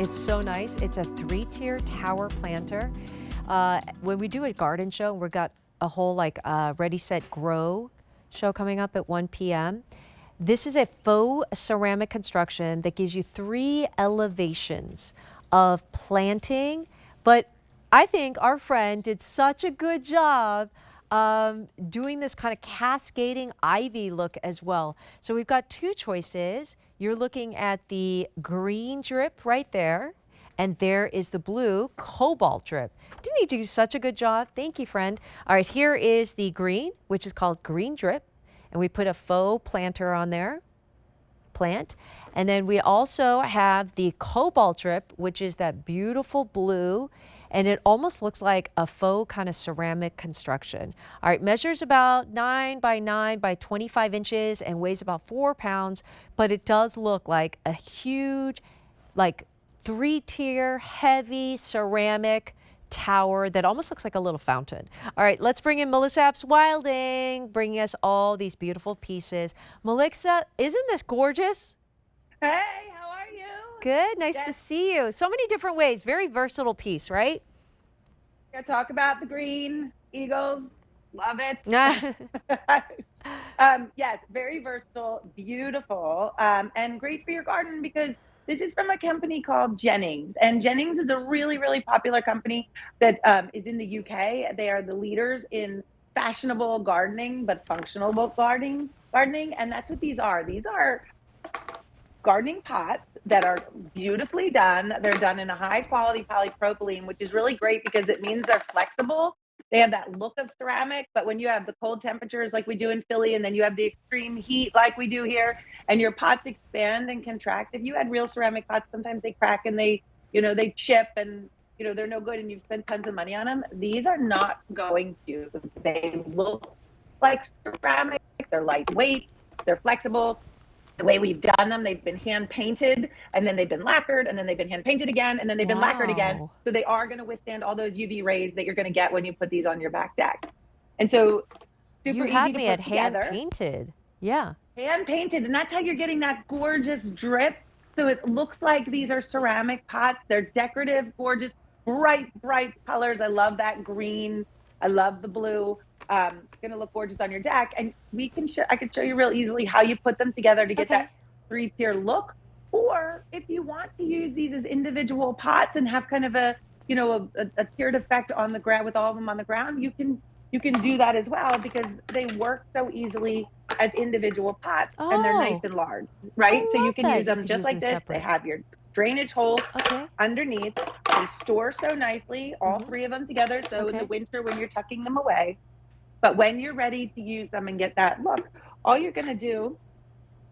It's so nice. It's a 3-tier tower planter. When we do a garden show, we've got a whole Ready, Set, Grow show coming up at 1 p.m. This is a faux ceramic construction that gives you 3 elevations of planting, but I think our friend did such a good job doing this kind of cascading ivy look as well. So we've got 2 choices. You're looking at the green drip right there, and there is the blue cobalt drip. Didn't he do such a good job? Thank you, friend. All right, here is the green, which is called green drip, and we put a faux planter on there, plant. And then we also have the cobalt drip, which is that beautiful blue, and it almost looks like a faux kind of ceramic construction. All right, measures about 9 by 9 by 25 inches and weighs about 4 pounds, but it does look like a huge, 3-tier, heavy ceramic tower that almost looks like a little fountain. All right, let's bring in Melissa Epps Wilding, bringing us all these beautiful pieces. Melissa, isn't this gorgeous? Hey, how are you? Good, nice to see you. So many different ways, very versatile piece, right? Gonna talk about the green eagles. Love it. Yes, very versatile, beautiful, and great for your garden because this is from a company called Jennings. And Jennings is a really, really popular company that is in the UK. They are the leaders in fashionable gardening, but functional gardening. And that's what these are. These are gardening pots that are beautifully done. They're done in a high quality polypropylene, which is really great because it means they're flexible. They have that look of ceramic, but when you have the cold temperatures like we do in Philly, and then you have the extreme heat like we do here, and your pots expand and contract. If you had real ceramic pots, sometimes they crack and they chip and they're no good and you've spent tons of money on them. These are not going to. They look like ceramic, they're lightweight, they're flexible. The way we've done them, they've been hand painted and then they've been lacquered and then they've been hand painted again and then they've been lacquered again. So they are going to withstand all those UV rays that you're going to get when you put these on your back deck. And so super easy to put together. Hand painted. Yeah. Hand painted. And that's how you're getting that gorgeous drip. So it looks like these are ceramic pots. They're decorative, gorgeous, bright, bright colors. I love that green. I love the blue. It's going to look gorgeous on your deck. And I can show you real easily how you put them together to get that 3-tier look. Or if you want to use these as individual pots and have kind of a tiered effect on the ground with all of them on the ground, you can do that as well because they work so easily as individual pots and they're nice and large, right? So you can use them just like this. They have your drainage hole underneath. They store so nicely, all 3 of them together. So in the winter when you're tucking them away, but when you're ready to use them and get that look, all you're going to do,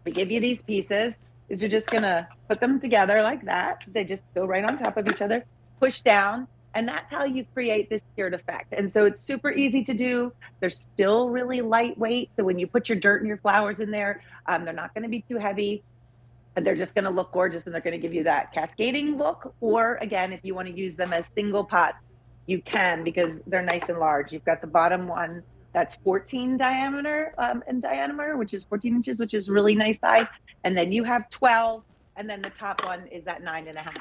we give you these pieces, is you're just going to put them together like that. They just go right on top of each other, push down, and that's how you create this tiered effect. And so it's super easy to do. They're still really lightweight. So when you put your dirt and your flowers in there, they're not going to be too heavy. And they're just going to look gorgeous and they're going to give you that cascading look. Or again, if you want to use them as single pots, you can because they're nice and large. You've got the bottom one that's 14 diameter in diameter, which is 14 inches, which is really nice size. And then you have 12, and then the top one is at 9.5.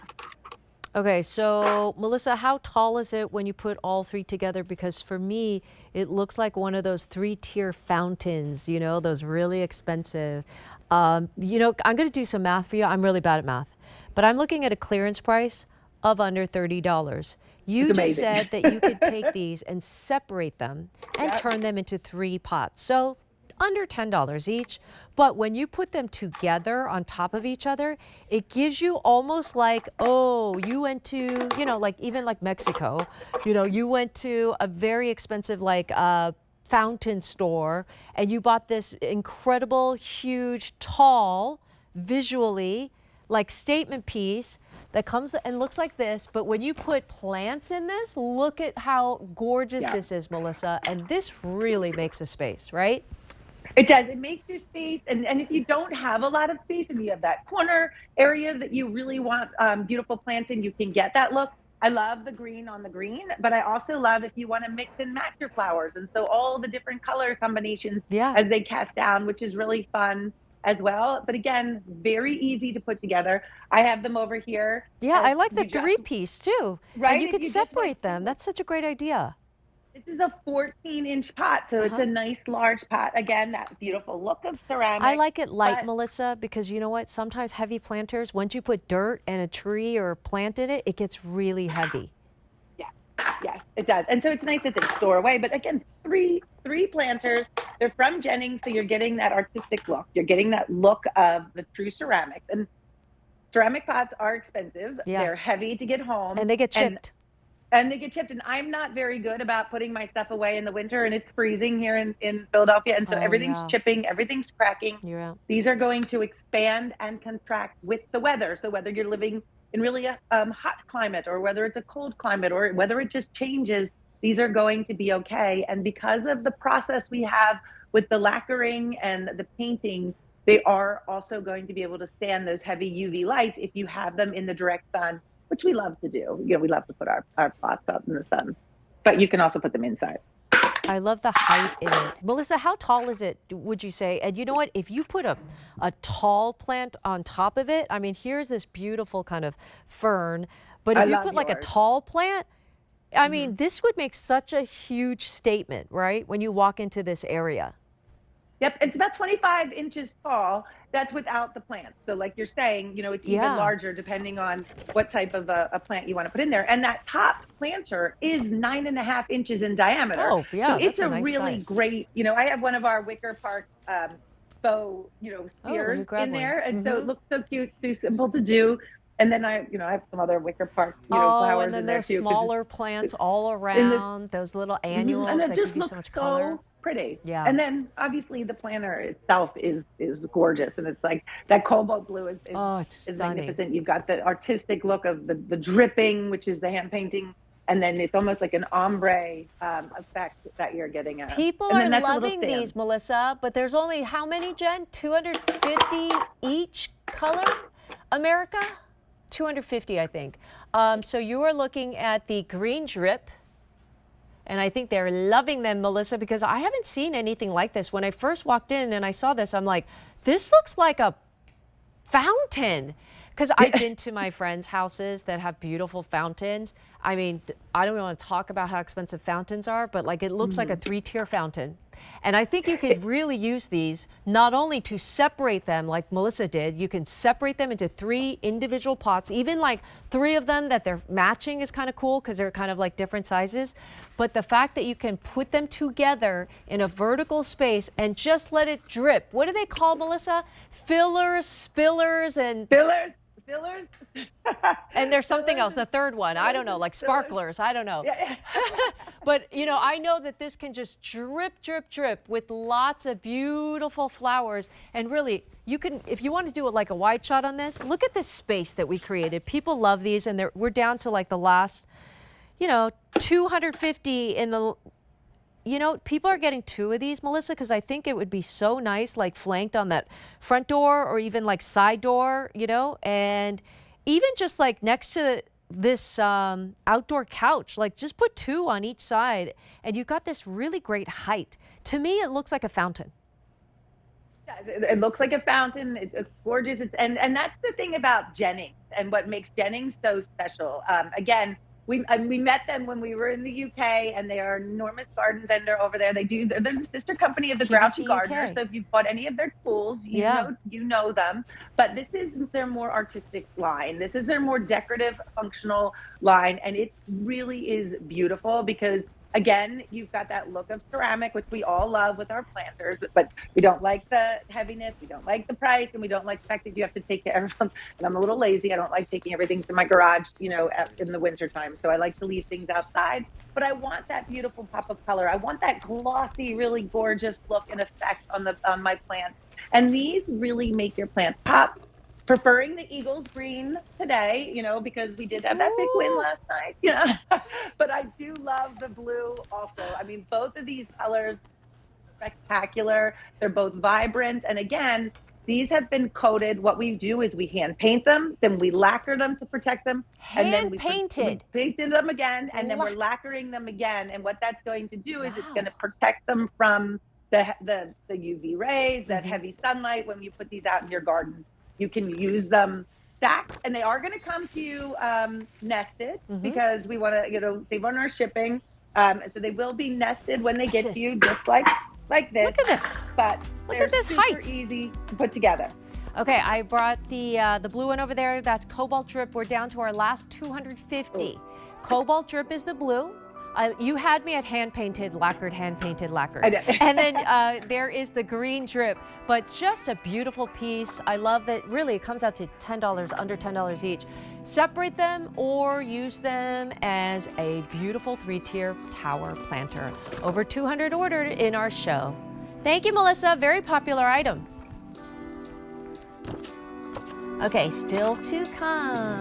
Okay, so Melissa, how tall is it when you put all 3 together? Because for me, it looks like one of those 3-tier fountains, those really expensive. I'm going to do some math for you. I'm really bad at math, but I'm looking at a clearance price of under $30. You just said that you could take these and separate them and turn them into 3 pots. So under $10 each. But when you put them together on top of each other, it gives you almost like, you went to, even like Mexico, you went to a very expensive fountain store and you bought this incredible, huge, tall, visually statement piece that comes and looks like this, but when you put plants in this, look at how gorgeous this is, Melissa, and this really makes a space, right? It does. It makes your space, and if you don't have a lot of space and you have that corner area that you really want beautiful plants in, you can get that look. I love the green on the green, but I also love if you want to mix and match your flowers, and so all the different color combinations as they cast down, which is really fun. as well. But again, very easy to put together. I have them over here. Yeah, I like the You just, three-piece too. And right? you If could you just want separate them. to, That's such a great idea. this is a 14-inch pot, so it's Uh-huh. a nice large pot. Again, that beautiful look of I ceramic, like it light, but Melissa, because you know what? Sometimes heavy planters, once you put dirt and a tree or a plant in it, it gets really heavy. yes, yes, it does. And so it's nice that they store away. But again, three planters. They're from Jennings, so you're getting that artistic look. You're getting that look of the true ceramics. And ceramic pots are expensive. Yeah. They're heavy to get home, And they get and chipped. they get chipped. And I'm not very good about putting my stuff away in the winter, and it's freezing here in Philadelphia, and so Oh, everything's yeah. chipping, everything's cracking. You're out. These are going to expand and contract with the weather. So whether you're living in really a hot climate, or whether it's a cold climate, or whether it just changes, these are going to be okay. And because of the process we have with the lacquering and the painting, they are also going to be able to stand those heavy UV lights if you have them in the direct sun, which we love to do. We love to put our pots out in the sun, but you can also put them inside. I love the height in it. Melissa, how tall is it, would you say? And you know what? If you put a tall plant on top of it, I mean, here's this beautiful kind of fern, but I if you love put like a yours. tall plant, I mean, this would make such a huge statement, right? When you walk into this area. Yep, it's about 25 inches tall. That's without the plants. So like you're saying, it's even Yeah. larger depending on what type of a plant you want to put in there. And that top planter is 9.5 inches in diameter. Oh, So yeah, it's that's a a nice really size. great, I have one of our Wicker Park faux, Oh, let me spears grab in one. there. And so it looks so cute, too simple to do. And then I have some other Wicker Park, Oh, and flowers then in there there's too. Because smaller plants all in the around, those little and annuals it that give just you so looks much color. so pretty. Yeah. And then obviously the planter itself is gorgeous, and it's like that cobalt blue Oh, it's is stunning. magnificent. You've got the artistic look of the dripping, which is the hand painting, and then it's almost like an ombre effect that you're getting at. People And are then that's a little loving stand. these, Melissa, but there's only how many, Jen? 250 each color? America? 250, I think. So you are looking at the green drip, and I think they're loving them, Melissa, because I haven't seen anything like this. When I first walked in and I saw this, I'm like, this looks like a fountain. Because I've been to my friends' houses that have beautiful fountains. I mean, I don't want to talk about how expensive fountains are, but like it looks like a three-tier fountain. And I think you could really use these not only to separate them like Melissa did, you can separate them into 3 individual pots, even like 3 of them that they're matching is kind of cool because they're kind of like different sizes. But the fact that you can put them together in a vertical space and just let it drip. What do they call, Melissa? Fillers, spillers, and Fillers. and there's something else, Fillers the third one, I don't know, like fillers. sparklers, I don't know. Yeah. But I know that this can just drip, drip, drip with lots of beautiful flowers. And really, you can, if you want to do it like a wide shot on this, look at this space that we created. People love these, and we're down to like the last, 250 in the, people are getting 2 of these, Melissa, because I think it would be so nice, like flanked on that front door or even like side door, and even just like next to this outdoor couch, like just put 2 on each side and you've got this really great height. To me, it looks like a fountain. It looks like a fountain. It's gorgeous. And that's the thing about Jennings and what makes Jennings so special. Again, we met them when we were in the UK, and they are an enormous garden vendor over there. They're the sister company of the QVC Grouchy Gardener. UK. So if you've bought any of their tools, you know them. But this is their more artistic line. This is their more decorative, functional line, and it really is beautiful because, again, you've got that look of ceramic, which we all love with our planters, but we don't like the heaviness, we don't like the price, and we don't like the fact that you have to take care of them. And I'm a little lazy. I don't like taking everything to my garage, in the wintertime. So I like to leave things outside. But I want that beautiful pop of color. I want that glossy, really gorgeous look and effect on my plants. And these really make your plants pop. Preferring the Eagles green today, because we did have that big win last night. Yeah, but I do love the blue also. I mean, both of these colors are spectacular. They're both vibrant. And again, these have been coated. What we do is we hand paint them, then we lacquer them to protect them. And then we painted them again, and then we're lacquering them again. And what that's going to do is it's going to protect them from the UV rays, that heavy sunlight. When you put these out in your garden, you can use them stacked, and they are going to come to you nested because we want to, save on our shipping. So they will be nested when they Watch get to this. you, just like this. Look at this. But Look they're at this super height. easy to put together. Okay, I brought the blue one over there. That's Cobalt Drip. We're down to our last 250. Ooh. Cobalt Drip is the blue. You had me at hand-painted, lacquered. I did. And then there is the green drip, but just a beautiful piece. I love that. Really, it comes out to $10, under $10 each. Separate them or use them as a beautiful 3-tier tower planter. Over 200 ordered in our show. Thank you, Melissa. Very popular item. Okay, still to come.